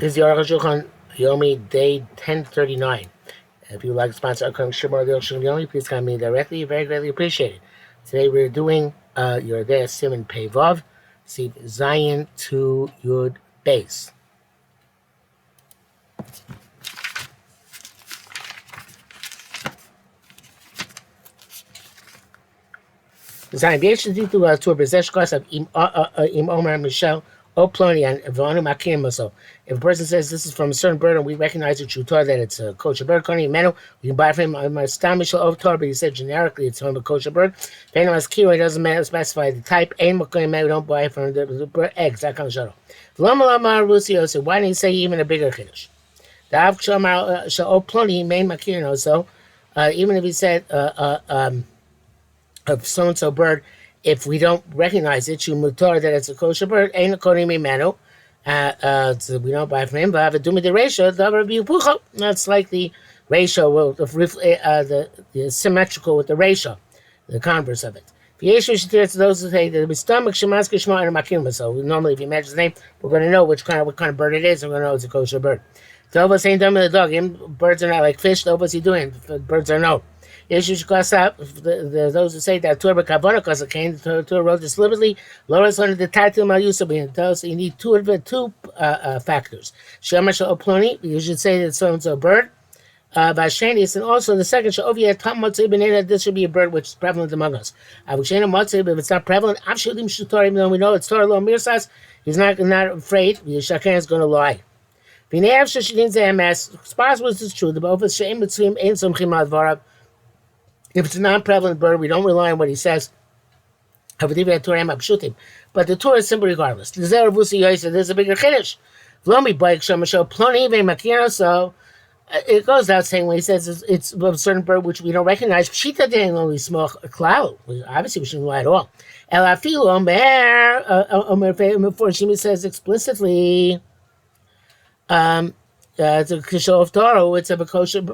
This is the Arukh HaShulchan Yomi Day 1039. If you would like to sponsor our current Shimmer the Shulchan Yomi, please contact me directly. Very greatly appreciated. Today we're doing your day Simon Pei Vav, see Zion to Yud Base. Zion B'Yeshin Zitu to a Bezesh Kos of Im Omer Michelle. Ploni and Vanu Makim Maso. If a person says this is from a certain bird and we recognize it, that it's a kosher bird, we can buy from him my stamishal of Torah, but he said generically it's from a kosher bird. He doesn't specify the type. We don't buy from the bird eggs, that kind of shuttle. So why didn't he say even a bigger kiddush? Ploni main Makim so even if he said of so and so bird, if we don't recognize it, you mutar that it's a kosher bird, ain't according to menu. So we don't buy from him. But have a dumi the ratio, that's like the ratio, the symmetrical with the ratio, the converse of it. Those who say that the stomach shemask shema and makim. So normally, if you mention the name, we're going to know what kind of bird it is. We're going to know it's a kosher bird. Tovas ain't done with the dog. Birds are not like fish. Tovas he doing. Birds are no. Those who say that Torah Kavana because the Torah wrote this deliberately. Loras under the title Malusabin tells us you need two factors. Shemash Oploni, you should say that so and so bird. Vashanius, and also the second Shovia Tamatzi Benena, this should be a bird which is prevalent among us. Avishana Matzi, but if it's not prevalent, Avshalim Shutor, even though we know it's Torah Lo Mirsas, he's not afraid, Shakan is going to lie. It's possible this is true. The both of Shem Mitzvim ain't some Chimad Varab. If it's a non-prevalent bird, we don't rely on what he says. But the Torah is simple regardless. There's a bigger chiddush. So it goes without saying when he says it's a certain bird which we don't recognize. Pshita didn't only smell a cloud. Obviously, we shouldn't lie at all. Shimi says explicitly. It's a kosher of Torah. It's a kosher of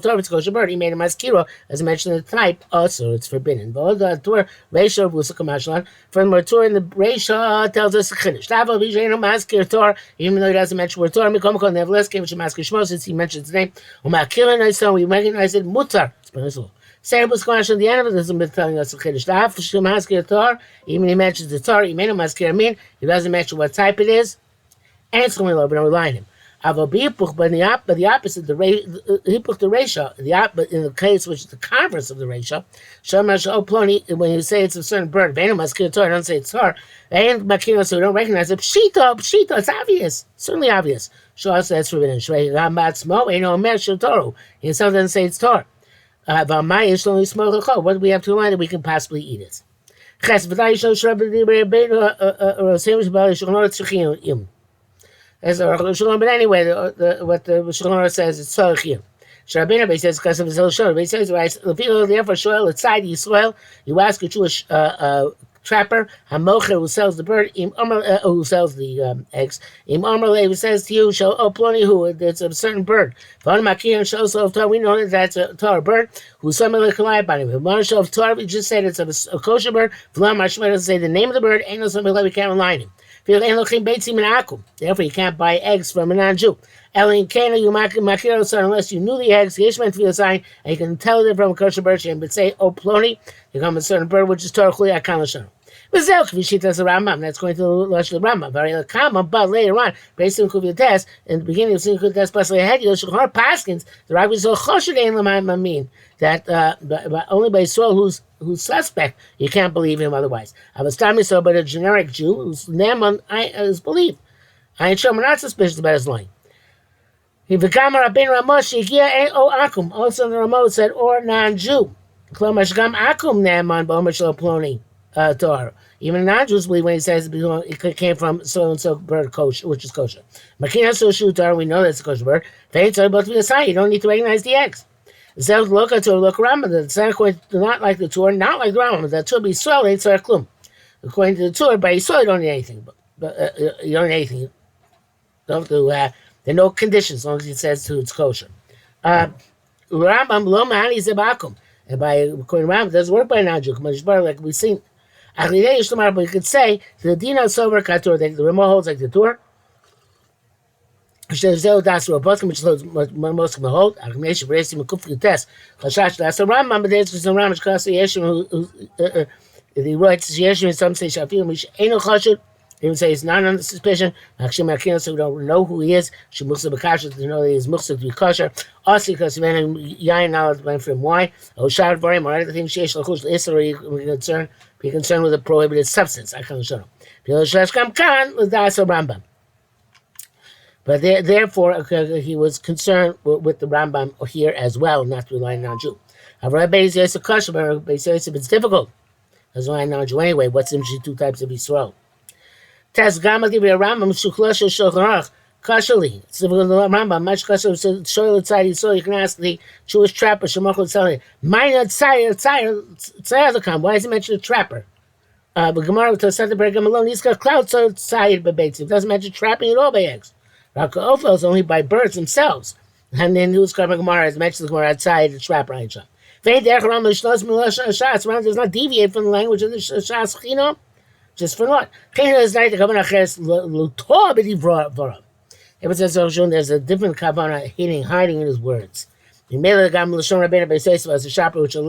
Torah. It's a kosher bird. He made a maskiro, as I mentioned in the type. Also, it's forbidden. But the Torah ratio of Wusakamashlan from the Torah in the ratio tells us chiddush. Tavo b'jeinu maskir Torah, even though he doesn't mention word Torah. Mikomko nevertheless came to maskir shmo since he mentions his name. Umakilin Nisan, we recognize it mutar. It's permissible. Sarah Squash at the end of it hasn't been telling us a chiddush. Tavo maskir Torah, even he mentions the Torah. He made a maskir amin. He doesn't mention what type it is, and it's going to be low, but don't rely on him. But the opposite, the ratio, but in the case which is the converse of the ratio, when you say it's a certain bird, don't say it's Torah, and so we don't recognize it. Pshita, it's obvious, certainly obvious. Shah says forbidden. He doesn't say it's Torah. What do we have to remind that we can possibly eat it? As Arukh HaShulchan, but anyway, what the Shulchan says it's Tzarech. Sharabina says because of his Shulchan. He says therefore Shoel outside Yisrael, you ask a Jewish trapper, Hamocher who sells the bird, who sells the eggs. Who says to you, Ploni who it's a certain bird. We know that that's a Torah bird. Who suddenly collide about him. Of Torah, we just said it's a kosher bird. Doesn't say the name of the bird. Ain't no something like we can't rely on him. Therefore, you can't buy eggs from a non-Jew. Unless you knew the eggs, and you can tell them from a kosher bird, but say, Ploni, you come a certain bird, which is Torah Chuli Akan. That's going to Lush the Rambam. But later on, based on Kuviyates, in the beginning of Sin Kuviyates, plus ahead, you'll Shulchan Paskins, the Rabbi is so choshed in the mean that but only by Yisrael who's suspect, you can't believe him otherwise. I was telling so, but a generic Jew whose name is believed. I ain't sure I'm not suspicious about his line. He became Rabbeinu Ramosh Yigia O Akum. Also, the Ramo said, or non-Jew. Klomash Gam Akum Naaman Bomer Shel Ploni Torah. Even non-Jews believe when he says it came from so and so bird kosher, which is kosher. Makina so Torah, we know that's a kosher bird. They ain't both to be a sign. You don't need to recognize the eggs. The look at Torah, look around, the second not like the Torah, not like the Rambam. The Torah be Yisrael, ain't Tzarech Klum. According to the Torah, by Yisrael, you don't need anything. But you don't need anything. You don't have to. There are no conditions as long as it says to it's kosher. Rambam lo ma'ani zebakum, and by according to Rambam, it doesn't work by non-Jew. Like we've seen. But you could say the Dina Sover Katur, the Ramo holds like the Torah. Zeo das Robotkim, which is most of the hold. Argumentation raising a kufri test. Chashash das a Rambam, but there's some Ramish Kasi Yeshim who he writes Yeshim, some say Shafil, which ain't no chashud. Even say he's not under suspicion. Makshim Akina, so we don't know who he is. She must be kosher to know that he's must to be kosher. Also, because when Yain knowledge went from why, or Shad Varim, or other things, Shesh Lachush Isra, be concerned with a prohibited substance. I can't show him. Pilashkam Khan was Das Rambam. But therefore, he was concerned with the Rambam here as well, not relying on Jew. However, Beis Yosef kosher, but Beis Yosef it's difficult. As relying on Jew anyway. What's in two types of Yisrael? Test Gama Divi Rambam Shuklasha Shulchan Kashali. It's the Rambam much kosher. Shoyl Tzai Yisrael. You can ask the Jewish trapper Shemachol Tzai. Minor Tzai. Why does he mention a trapper? But Gemara to set the break alone. He's got cloud so Tzai bebates. It doesn't mention trapping at all by eggs. Raka Ophel is only by birds themselves. And then who's Karma Gemara has mentioned the Gemara outside the trapper Aisha. Rambam does not deviate from the language of the Shas Chino. Just for not. It says there's a different kavana hiding in his words. He made a gam l'shon rabbeinu Beis Yosef as a shopper, which will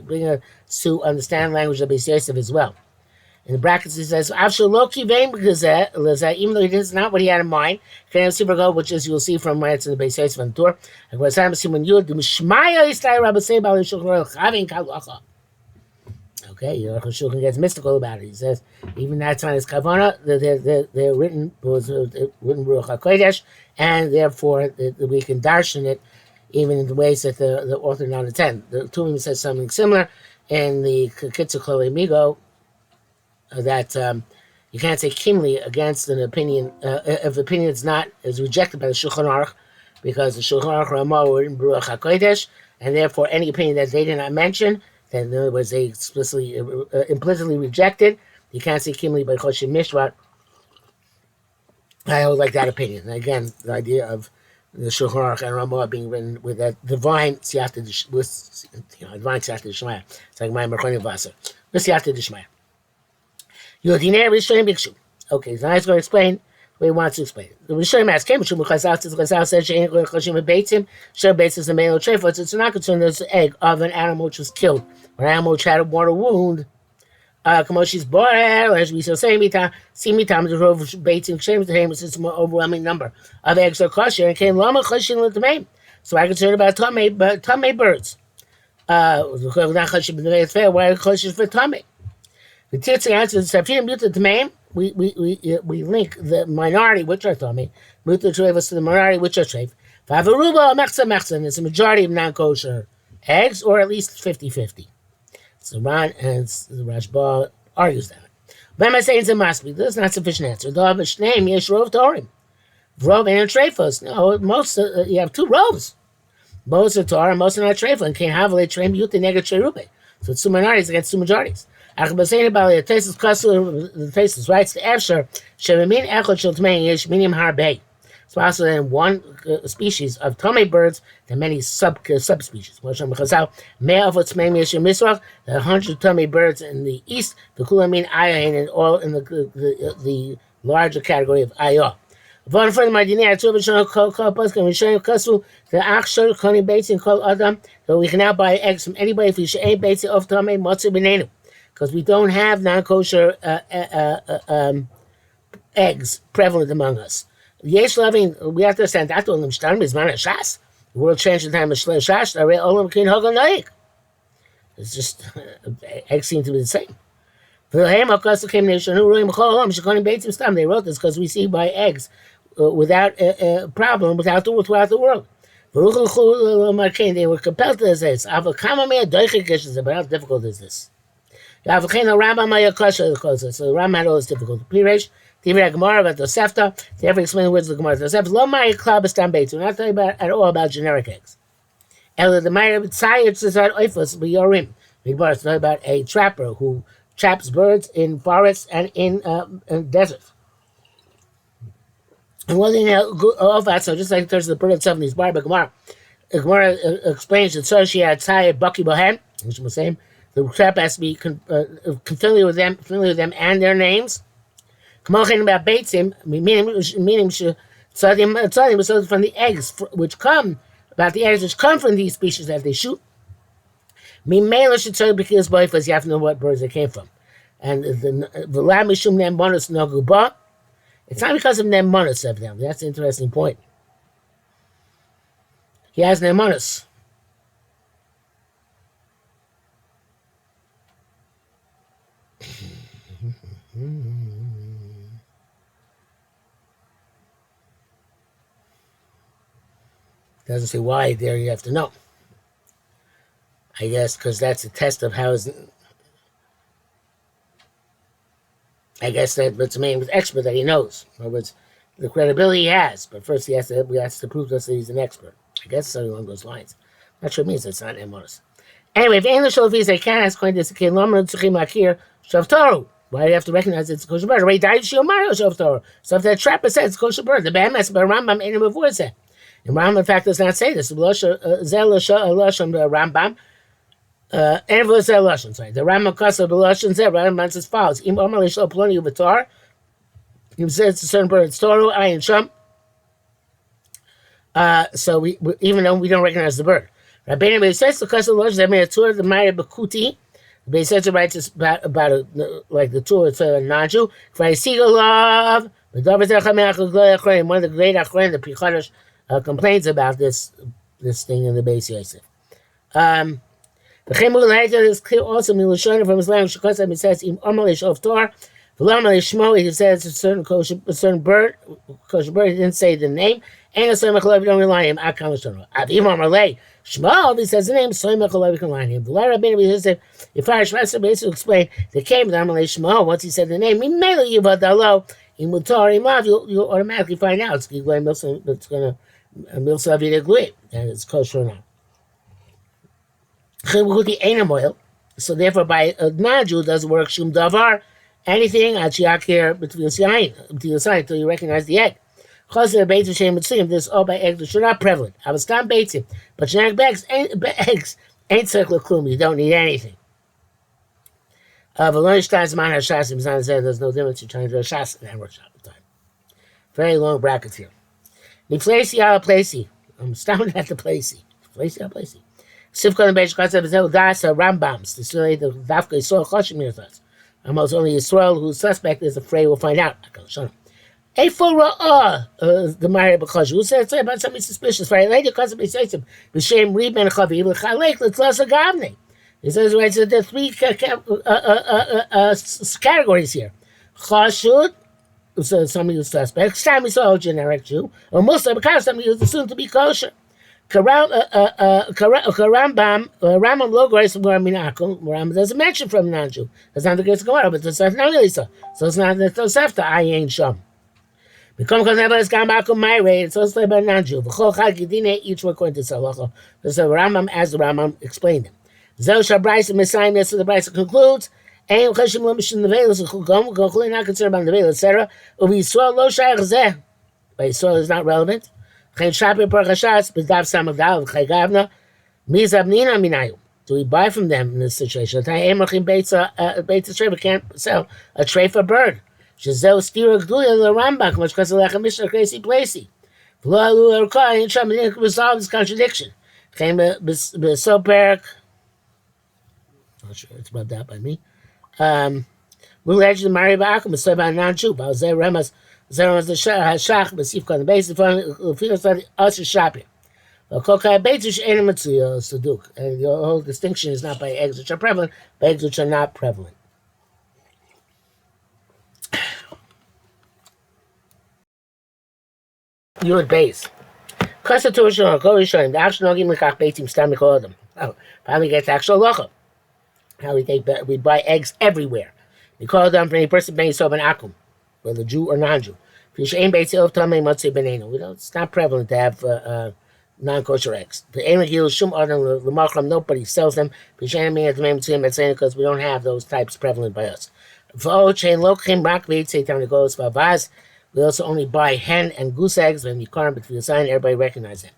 bring us to understand language of Beis Yosef as well. In the brackets, he says, even though it is not what he had in mind, which is you'll see from where it's in the Beis Yosef on the tour. Okay, Arukh HaShulchan gets mystical about it. He says, even that's on his kavana, they're written Ruach HaKodesh, and therefore we can darshan it even in the ways that the author not intend. The Tumim says something similar in the Kitzur Klolei Migo, that you can't say kimli against an opinion if the opinion is rejected by the Shulchan Aruch, because the Shulchan Aruch Ramah were in Ruach HaKodesh, and therefore any opinion that they did not mention, then in other words they explicitly implicitly rejected. You can't say kimli by Choshim Mishvat. I always like that opinion. And again, the idea of the Shulchan Aruch and Ramah being written with that divine siyata divine siyata d'shmaya. It's like my Merchoni Vaser. The siyata d'shmaya. Okay, so now he's going to explain the way he wants to explain it. The Rishonim asked him, Chazal said, She'en Choshim Beitzim, Sheh Beitz is the male treifos. It's not concerned there's an egg of an animal which was killed, or an animal which had a mortal wound. Kamoshi's borer, as we say, Simitam, the Rov Beitzim, Shem, the Haim, it's an overwhelming number of eggs are kosher, and came Lama Choshin with the main. So I'm concerned about Tamei birds. Why Choshin for Tamei? The Tzitzi answers, we link the minority, which are Tomei, Mutter Treivos to the minority, which are Treif. Favaruba, Mechza, and it's a majority of non-kosher eggs, or at least 50-50. So Ran and the Rashba argues that. But I'm saying it must be. That's not sufficient answer. The Abish name, Yesh Rov Torim. Rov and Treifos. No, most, you have two Rovs. Most are Torah, most are not Treifos. And can't have a Treim Yute Nega Cherube. So it's two minorities against two majorities. The Tesis writes to Efsher, Shememin Echot Shel Tmei Yesh Minim Harbei. It's also in one species of Tomei birds, there are many subspecies. Moshe Chazal, Mea of Tmei Yesh Misrach, the 100 Tomei birds in the east, the Kulamin Ayahin, and all in the larger category of Ayah. One further, Mardinei Atzuv Shon Kol Paskan Rishon Kasu the Achshor Koni Beitz and Kol Adam. So we can now buy eggs from anybody if we should ain't Beitz of Tomei Motzu B'Neinu. Because we don't have non-kosher eggs prevalent among us. Yesh loving, we have to understand that olam shtarim is man shas. The world changed in time of shas. Olam kin hogan noik. It's just eggs seem to be the same. They wrote this because we see by eggs without a problem throughout the world. They were compelled to this. But how difficult is this? So the Ram had all this difficulty. Piresh, Tivra Gemara about the Sefta. They never explain the words of the Gemara. The Sefta, Lo Maya Klab Estam Beitz. We're not talking at all about generic eggs. Ela the Maya Tzayir Tzizad Oifos B'Yorim. The Gemara is talking about a trapper who traps birds in forests and in deserts. And one thing of that, so just like in terms of the bird itself in these bar, but Gemara explains that so she had Tzayir Baki Bohem, which was the same. The trap has to be familiar with them and their names. Kamochin about Beitzim, meaning Tzadim was from the eggs about the eggs which come from these species that they shoot. Mimela should tell because boyfriends you have to know what birds they came from. And the lam mishum nem bonus no guba. It's not because of nem bonus of them. That's an interesting point. He has nem bonus. Doesn't say why there, you have to know. I guess because that's a test of how is. I guess that's the main expert that he knows. In other words, the credibility he has. But first we have to prove to us that he's an expert. I guess something along those lines. Not sure it means it's not Amos. Anyway, if English Shalvis they can ask according to this King Loman Tzuchim Akir Shavtoru. Why do you have to recognize it's kosher bird? Right, died Shiomario Shavtoru. So if that trapper says it's kosher bird, the Bahamas but Rambam ain't before said. And Rambam in fact does not say this. Rambam. Sorry. The Rambam Kasa Belashon Zeh Rambam says follows. Im Omar Lishol Ploni Uvatar. He says it's a certain bird. It's Toru Ayin Sham. So we even though we don't recognize the bird. Rabbeinu says the Kasa Belashon Zeh made a tour of the Maya Bakuti. They said to write about like the tour of Naju. For I see love. One of the great Achronim, the Pichadash, complains about this thing in the Beis Yosef. The Chemul is clear also from his language. It says Im Amalish of Torah, V'lamalish Shmo. He says a certain bird, kosher bird. He didn't say the name. And a Soymach, you don't rely on him. Akam Shano. Avim Amalei Shmo. He says the name. Soymach, you can rely on him. The Lara Rabbeinu said, if I basically explain, they came with Amalei Shmo. Once he said the name, Mimela Yivadalo. In Mutar Imav, you'll automatically find out. It's going to Milsa Vidagui, and it's kosher or not. Oil. So therefore, by a non-Jew doesn't work shum davar, anything achiyakir between the sign until you recognize the egg. Chazer beitzim shem mitzvim. This all by eggs which are not prevalent. Avastam beitzim, but genetic eggs ain't circular klum. You don't need anything. There's no difference. You're trying to do a shas in that workshop time. Very long brackets here. Niflasi ala placey. I'm astounded at the placey. Placey ala placey. Sivkon Beish Katsav Zel Dasa Rambams. The story the Dafka Yisrael Choshim Yirthas. Almost only Yisrael whose suspect is afraid will find out. A full the Mari Bakaj. Who said about something suspicious? Right later, because of Beisayim. B'Shem Rib Ben Chaviv L'Chalek L'Tlasa Gavne. He says, right, so there are three categories here. Chashud, so somebody who's suspect. Stam Yisrael, generic Jew. Or Muslim, because somebody who's assumed to be kosher. Rambam Logos from Minakum. Rambam doesn't mention from non-Jew. That's not the case of Gemara, but it's not really so. So it's not the Tosefta. I ain't shum. Become because never is Gamakum my rate. It's also about non-Jew. Each one according to Salacha. So Rambam, as the Rambam explained it. Zel Shabraisa Messiah. So the Braisa concludes. Ain't Cheshim Limishim Nevelos. Gochlin not concerned about Nevelos, etc. Uvi Yisrael Lo Shayach Zeh. But Yisrael is not relevant. Do we buy from them in this situation? We can't sell a tray for bird. Resolve this contradiction. Not sure it's rubbed out by me. We'll edge the Mari Ba'akum, so about non-Jew. Zeros the Shach, but Sifka the base, the field study, us Shapir. Kokai Beitush Enematsuya Saduk. And the whole distinction is not by eggs which are prevalent, by eggs which are not prevalent. You at base. Constitution or Korishan, the actual Nogim Lekach Beitim Stamik Odom. Oh, finally get the actual Locha. How we buy eggs everywhere. We call them for any person based on an Akum. Whether Jew or non-Jew. It's not prevalent to have non-kosher eggs. Nobody sells them because we don't have those types prevalent by us. We also only buy hen and goose eggs when you carve between the sign, everybody recognizes them.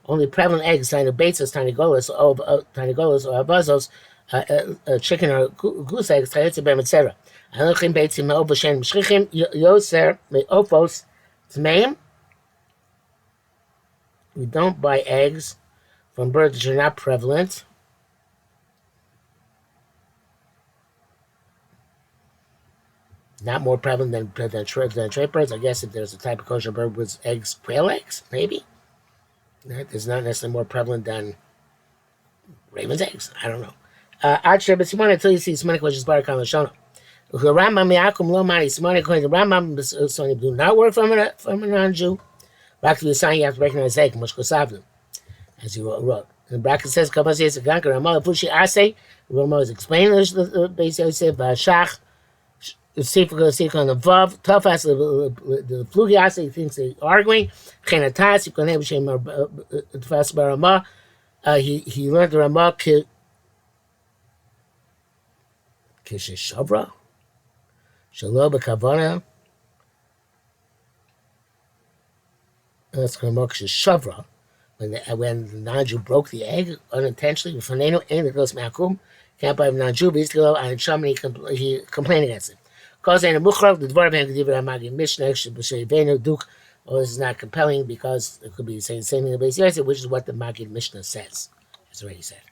Only prevalent eggs, tiny baits, tiny golas or avazos, chicken or goose eggs, etc. Anochim beitzim me'ovo she'en mishchichim yoser me'ofos tmeim. We don't buy eggs from birds which are not prevalent. Not more prevalent than trait birds. I guess if there's a type of kosher bird with eggs, quail eggs, maybe. It's not necessarily more prevalent than raven's eggs. I don't know. Ad Shebet Simon until you see Simonik, which is Barakam Lashona. Rambam Yakum Lo Mani Simonik, according to Rambam, so do not work from a non-Jew. Back to the sign, you have to recognize egg, Moshkosavim, as you wrote. And the bracket says, Kabas Yes Ganka Ramal Fushi Ase. Rama is explaining the base Yosef Shach. The Sefer goes on the Vav. Tough as the Flugi Ase, he thinks they're arguing. Chenatas, you can have Shem Tfas Barama. He learned the Ramah Kishishavra Shalom Kavana. That's Ramah Kishishavra. When the non-Jew broke the egg unintentionally, Faneno and it goes Makum, can't buy a non-Jew, but he complained against it. Cause and Mukhrov, the Dvar of Hamagi Mishnah, Shavenu Duk. Oh, this is not compelling because it could be saying the same thing about Yosef, which is what the Magid Mishnah says. It's already said.